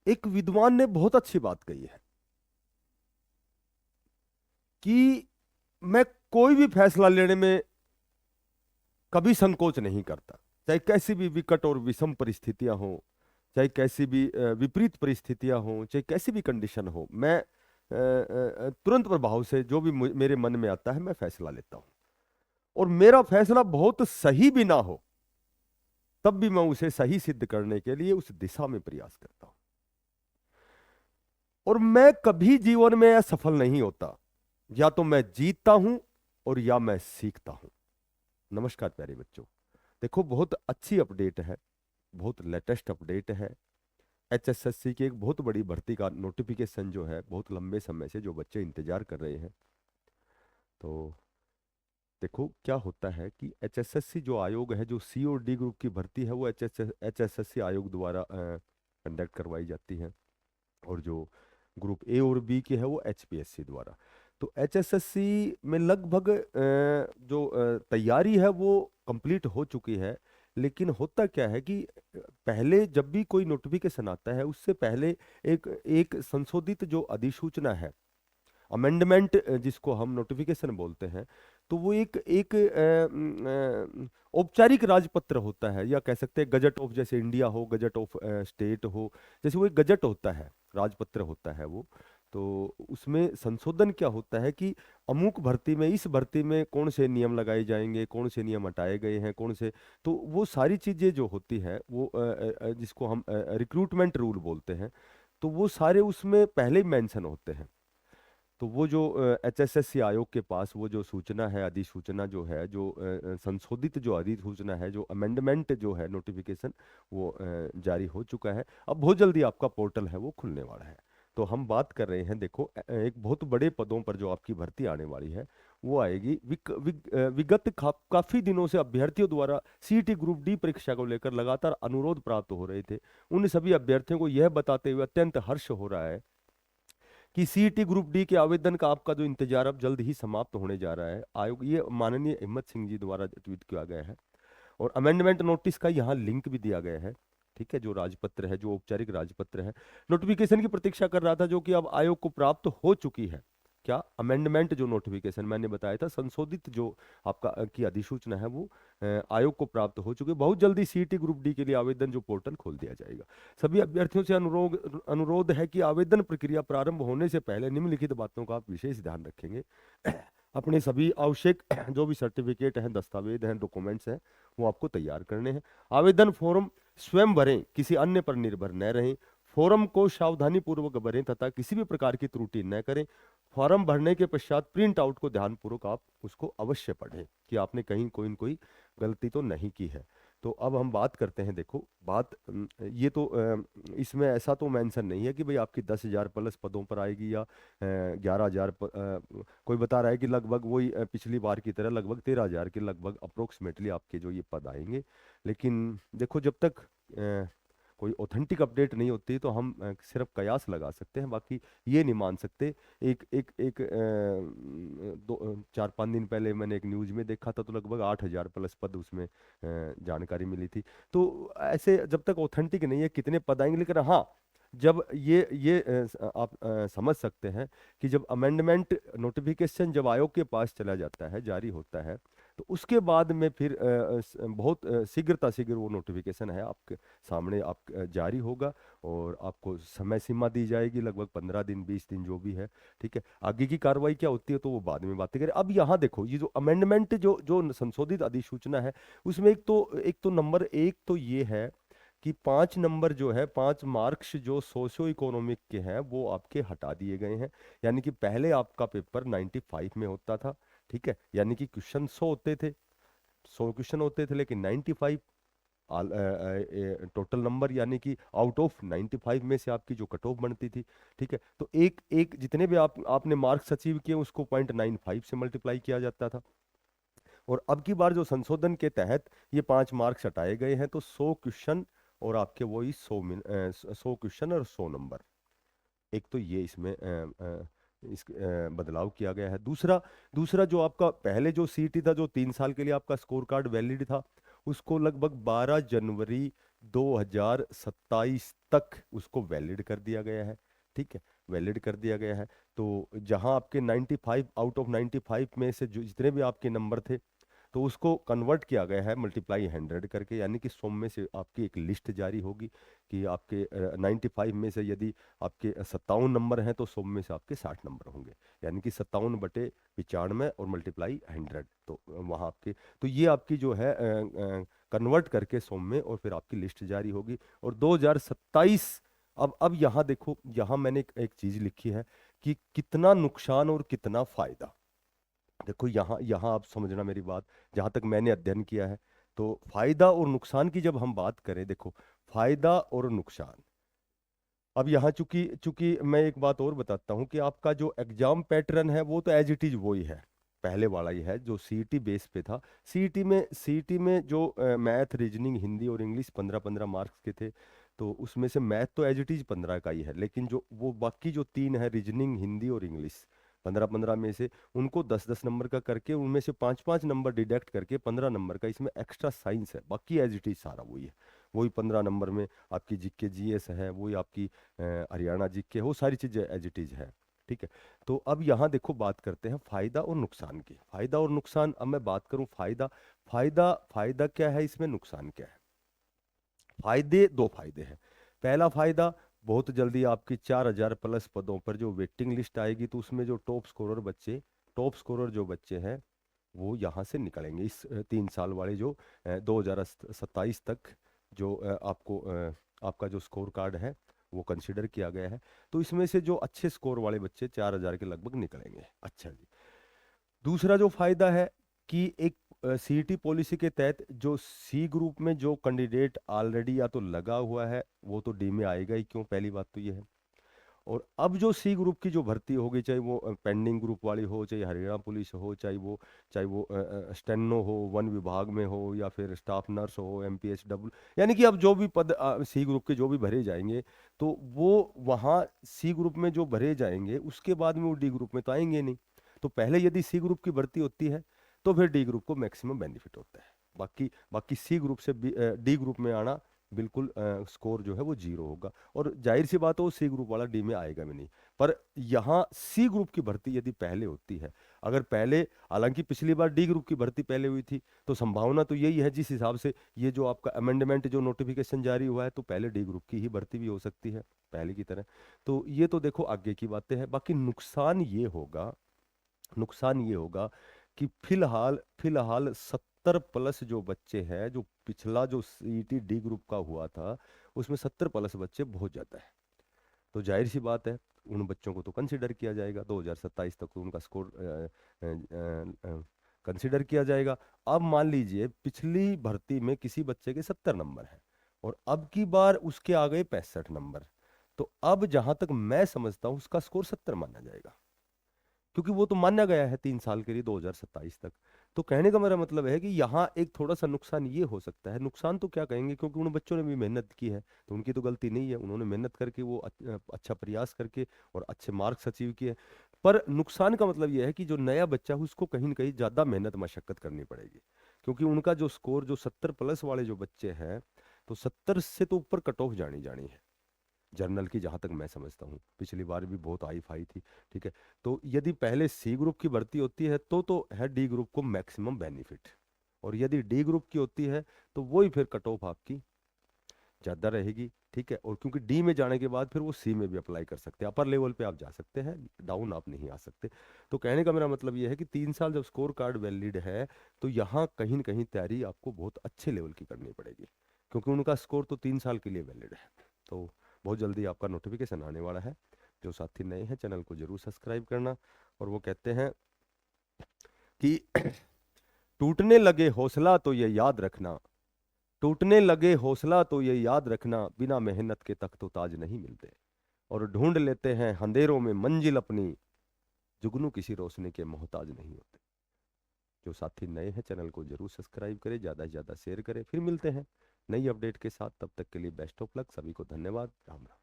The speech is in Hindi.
एक विद्वान ने बहुत अच्छी बात कही है कि मैं कोई भी फैसला लेने में कभी संकोच नहीं करता, चाहे कैसी भी विकट और विषम परिस्थितियां हो, चाहे कैसी भी विपरीत परिस्थितियां हो, चाहे कैसी भी कंडीशन हो, मैं तुरंत प्रभाव से जो भी मेरे मन में आता है मैं फैसला लेता हूं। और मेरा फैसला बहुत सही भी ना हो तब भी मैं उसे सही सिद्ध करने के लिए उस दिशा में प्रयास करता हूं। और मैं कभी जीवन में असफल नहीं होता, या तो मैं जीतता हूं और या मैं सीखता हूं। नमस्कार प्यारे बच्चों, देखो बहुत अच्छी अपडेट है, बहुत लेटेस्ट अपडेट है। एचएसएससी की एक बहुत बड़ी भर्ती का नोटिफिकेशन जो है, बहुत लंबे समय से जो बच्चे इंतजार कर रहे हैं। तो देखो क्या होता है कि एचएसएससी जो आयोग है, जो सी और डी ग्रुप की भर्ती है, वो एचएसएससी आयोग द्वारा कंडक्ट करवाई जाती है। और जो ग्रुप ए और बी की है वो एचपीएससी द्वारा। तो एचएसएससी में लगभग जो तैयारी है वो कंप्लीट हो चुकी है। लेकिन होता क्या है कि पहले जब भी कोई नोटिफिकेशन आता है उससे पहले एक एक संशोधित जो अधिसूचना है, अमेंडमेंट जिसको हम नोटिफिकेशन बोलते हैं, तो वो एक एक औपचारिक राजपत्र होता है, या कह सकते हैं गजट ऑफ, जैसे इंडिया हो, गजट ऑफ स्टेट हो, जैसे वो एक गजट होता है, राजपत्र होता है वो। तो उसमें संशोधन क्या होता है कि अमुक भर्ती में, इस भर्ती में कौन से नियम लगाए जाएंगे, कौन से नियम हटाए गए हैं, कौन से, तो वो सारी चीजें जो होती है वो जिसको हम रिक्रूटमेंट रूल बोलते हैं, तो वो सारे उसमें पहले ही मेंशन होते हैं। तो वो जो एचएसएससी आयोग के पास वो जो सूचना है, अधिसूचना जो है, जो संशोधित जो अधिसूचना है, जो अमेंडमेंट जो है नोटिफिकेशन, वो जारी हो चुका है। अब बहुत जल्दी आपका पोर्टल है वो खुलने वाला है। तो हम बात कर रहे हैं, देखो एक बहुत बड़े पदों पर जो आपकी भर्ती आने वाली है वो आएगी। विगत काफी दिनों से अभ्यर्थियों द्वारा सीईटी ग्रुप डी परीक्षा को लेकर लगातार अनुरोध प्राप्त हो रहे थे। उन सभी अभ्यर्थियों को यह बताते हुए अत्यंत हर्ष हो रहा है कि सीईटी ग्रुप डी के आवेदन का आपका जो इंतजार अब जल्द ही समाप्त होने जा रहा है। आयोग, ये माननीय हिम्मत सिंह जी द्वारा ट्वीट किया गया है। और अमेंडमेंट नोटिस का यहाँ लिंक भी दिया गया है। ठीक है, जो राजपत्र है, जो औपचारिक राजपत्र है, नोटिफिकेशन की प्रतीक्षा कर रहा था, जो कि अब आयोग को प्राप्त हो चुकी है। क्या अमेंडमेंट जो नोटिफिकेशन मैंने बताया था, संशोधित जो आपका की अधिसूचना है, वो आयोग को प्राप्त हो चुकी है। बहुत जल्दी सीईटी ग्रुप डी के लिए आवेदन जो पोर्टल खोल दिया जाएगा। सभी अभ्यर्थियों से अनुरोध अनुरोध है कि आवेदन प्रक्रिया प्रारंभ होने से पहले निम्नलिखित बातों का आप विशेष ध्यान रखेंगे। अपने सभी आवश्यक जो भी सर्टिफिकेट हैं, दस्तावेज हैं, डॉक्यूमेंट्स हैं, वो आपको तैयार करने हैं। आवेदन फॉर्म स्वयं भरें, किसी अन्य पर निर्भर न रहें। फॉर्म को सावधानी पूर्वक भरें तथा किसी भी प्रकार की त्रुटि न करें। फॉर्म भरने के पश्चात प्रिंट आउट को ध्यानपूर्वक आप उसको अवश्य पढ़ें कि आपने कहीं कोई न कोई गलती तो नहीं की है। तो अब हम बात करते हैं, देखो बात ये तो इसमें ऐसा तो मेंशन नहीं है कि भाई आपकी 10,000 प्लस पदों पर आएगी या 11,000। कोई बता रहा है कि लगभग वही पिछली बार की तरह लगभग 13,000 के लगभग अप्रोक्सीमेटली आपके जो ये पद आएंगे। लेकिन देखो जब तक कोई ऑथेंटिक अपडेट नहीं होती तो हम सिर्फ कयास लगा सकते हैं, बाकी ये नहीं मान सकते। एक एक एक 4-5 दिन पहले मैंने एक न्यूज में देखा था, तो लगभग 8,000 प्लस पद उसमें जानकारी मिली थी। तो ऐसे जब तक ऑथेंटिक नहीं है कितने पद आएंगे, लेकिन हाँ, जब ये आप समझ सकते हैं कि जब अमेंडमेंट नोटिफिकेशन जब आयोग के पास चला जाता है, जारी होता है, तो उसके बाद में फिर बहुत शीघ्रता शीघ्र वो नोटिफिकेशन है आपके सामने आप जारी होगा। और आपको समय सीमा दी जाएगी, लगभग 15 दिन 20 दिन जो भी है। ठीक है, आगे की कार्रवाई क्या होती है तो वो बाद में बातें करें। अब यहाँ देखो, ये जो अमेंडमेंट जो जो संशोधित अधिसूचना है, उसमें एक तो नंबर एक तो ये है कि 5 नंबर जो है, 5 मार्क्स जो सोशियो इकोनॉमिक के हैं वो आपके हटा दिए गए हैं। यानी कि पहले आपका पेपर 95 में होता था। ठीक है, यानी कि क्वेश्चन 100 होते थे, 100 क्वेश्चन होते थे, लेकिन 95 टोटल नंबर, यानी कि आउट ऑफ 95 में से आपकी जो कट ऑफ बनती थी। ठीक है, तो एक एक जितने भी आपने मार्क्स अचीव किए उसको 0.95 से मल्टीप्लाई किया जाता था। और अब की बार जो संशोधन के तहत ये 5 मार्क्स हटाए गए हैं, तो 100 क्वेश्चन और आपके वही 100 क्वेश्चन और 100 नंबर। एक तो ये इसमें बदलाव किया गया है। दूसरा दूसरा जो आपका पहले जो सीईटी था, जो 3 साल के लिए आपका स्कोर कार्ड वैलिड था, उसको लगभग 12 जनवरी 2027 तक उसको वैलिड कर दिया गया है। ठीक है, वैलिड कर दिया गया है। तो जहां आपके 95 आउट ऑफ 95 में से जो जितने भी आपके नंबर थे, तो उसको कन्वर्ट किया गया है मल्टीप्लाई 100 करके, यानी कि 100 में से आपकी एक लिस्ट जारी होगी कि आपके 95 में से यदि आपके 57 नंबर हैं तो 100 में से आपके 60 नंबर होंगे, यानी कि 57/95 और मल्टीप्लाई 100। तो वहाँ आपके, तो ये आपकी जो है कन्वर्ट करके 100 में, और फिर आपकी लिस्ट जारी होगी। और 2027, अब यहाँ देखो, यहाँ मैंने एक चीज लिखी है कि कितना नुकसान और कितना फायदा। देखो यहाँ यहाँ आप समझना मेरी बात, जहां तक मैंने अध्ययन किया है। तो फायदा और नुकसान की जब हम बात करें, देखो फायदा और नुकसान। अब यहाँ चूंकि चूंकि मैं एक बात और बताता हूँ कि आपका जो एग्जाम पैटर्न है वो तो एज इट इज वही है, पहले वाला ही है जो सीईटी बेस पे था। सीईटी में जो मैथ, रीजनिंग, हिंदी और इंग्लिश 15-15 मार्क्स के थे, तो उसमें से मैथ तो एज इट इज 15 का ही है, लेकिन जो वो बाकी जो तीन है, रीजनिंग, हिंदी और इंग्लिश, 15-15 में से उनको 10-10 नंबर का करके उनमें से 5-5 नंबर डिडक्ट करके 15 नंबर का इसमें एक्स्ट्रा साइंस है। बाकी एज इट इज सारा वही है। वही 15 नंबर में आपकी जीके जीएस है, वही आपकी हरियाणा जीके, वो सारी चीजें एज इट इज है। ठीक है। तो अब यहाँ देखो बात करते हैं फायदा और नुकसान की। फायदा और नुकसान, अब मैं बात करूं फायदा। फायदा फायदा क्या है इसमें, नुकसान क्या है। फायदे, दो फायदे हैं। पहला फायदा, बहुत जल्दी आपकी 4,000 प्लस पदों पर जो वेटिंग लिस्ट आएगी, तो उसमें जो टॉप स्कोरर जो बच्चे हैं वो यहाँ से निकलेंगे इस 3 साल वाले जो 2027 तक जो आपका जो स्कोर कार्ड है वो कंसिडर किया गया है। तो इसमें से जो अच्छे स्कोर वाले बच्चे 4,000 के लगभग निकलेंगे। अच्छा जी। दूसरा जो फायदा है कि एक सीईटी पॉलिसी के तहत जो सी ग्रुप में जो कैंडिडेट ऑलरेडी या तो लगा हुआ है वो तो डी में आएगा ही क्यों, पहली बात तो ये है। और अब जो सी ग्रुप की जो भर्ती होगी, चाहे वो पेंडिंग ग्रुप वाली हो, चाहे हरियाणा पुलिस हो, चाहे वो स्टेनो हो, वन विभाग में हो, या फिर स्टाफ नर्स हो, एमपीएसडब्ल्यू, यानी कि अब जो भी पद सी ग्रुप के जो भी भरे जाएंगे, तो वो वहाँ सी ग्रुप में जो भरे जाएंगे उसके बाद में वो डी ग्रुप में तो आएंगे नहीं। तो पहले यदि सी ग्रुप की भर्ती होती है तो फिर डी ग्रुप को मैक्सिमम बेनिफिट होता है। बाकी बाकी सी ग्रुप से डी ग्रुप में आना बिल्कुल स्कोर जो है वो जीरो होगा, और जाहिर सी बात हो सी ग्रुप वाला डी में आएगा भी नहीं। पर यहाँ सी ग्रुप की भर्ती यदि पहले होती है, अगर पहले, हालांकि पिछली बार डी ग्रुप की भर्ती पहले हुई थी, तो संभावना तो यही है जिस हिसाब से ये जो आपका अमेंडमेंट जो नोटिफिकेशन जारी हुआ है, तो पहले डी ग्रुप की ही भर्ती भी हो सकती है पहले की तरह। तो ये तो देखो आगे की बातें हैं। बाकी नुकसान ये होगा कि फिलहाल फिलहाल 70 प्लस जो बच्चे हैं, जो पिछला जो सीईटी डी ग्रुप का हुआ था उसमें 70 प्लस बच्चे बहुत ज्यादा है। तो जाहिर सी बात है उन बच्चों को तो कंसिडर किया जाएगा, 2027 तक तो उनका स्कोर कंसिडर किया जाएगा। अब मान लीजिए पिछली भर्ती में किसी बच्चे के 70 नंबर हैं और अब की बार उसके आ गए 65 नंबर, तो अब जहां तक मैं समझता हूँ उसका स्कोर 70 माना जाएगा, क्योंकि वो तो माना गया है 3 साल के लिए 2027 तक। तो कहने का मेरा मतलब है कि यहाँ एक थोड़ा सा नुकसान ये हो सकता है। नुकसान तो क्या कहेंगे, क्योंकि उन बच्चों ने भी मेहनत की है, तो उनकी तो गलती नहीं है, उन्होंने मेहनत करके वो अच्छा प्रयास करके और अच्छे मार्क्स अचीव किए। पर नुकसान का मतलब यह है कि जो नया बच्चा है उसको कहीं ना कहीं ज़्यादा मेहनत मशक्कत करनी पड़ेगी, क्योंकि उनका जो स्कोर, जो 70 प्लस वाले जो बच्चे हैं, तो 70 से तो ऊपर कट ऑफ जानी जानी है जर्नल की, जहां तक मैं समझता हूँ। पिछली बार भी बहुत हाई फाई थी। ठीक है। तो यदि पहले सी ग्रुप की भर्ती होती है तो है डी ग्रुप को मैक्सिमम बेनिफिट, और यदि डी ग्रुप की होती है तो वही फिर कट ऑफ आपकी ज़्यादा रहेगी। ठीक है। और क्योंकि डी में जाने के बाद फिर वो सी में भी अप्लाई कर सकते हैं, अपर लेवल पे आप जा सकते हैं, डाउन आप नहीं आ सकते। तो कहने का मेरा मतलब ये है कि 3 साल जब स्कोर कार्ड वैलिड है, तो यहाँ कहीं न कहीं तैयारी आपको बहुत अच्छे लेवल की करनी पड़ेगी, क्योंकि उनका स्कोर तो 3 साल के लिए वैलिड है। तो बहुत जल्दी आपका नोटिफिकेशन आने वाला है। जो साथी नए हैं चैनल को जरूर सब्सक्राइब करना। और वो कहते हैं कि टूटने लगे हौसला तो ये याद रखना, टूटने लगे हौसला तो ये याद रखना, बिना मेहनत के तख्त ताज नहीं मिलते, और ढूंढ लेते हैं अंधेरों में मंजिल अपनी, जुगनू किसी रोशनी के मोहताज नहीं होते। जो साथी नए हैं चैनल को जरूर सब्सक्राइब करें, ज़्यादा से ज़्यादा शेयर करें। फिर मिलते हैं नई अपडेट के साथ, तब तक के लिए बेस्ट ऑफ लक, सभी को धन्यवाद, राम राम।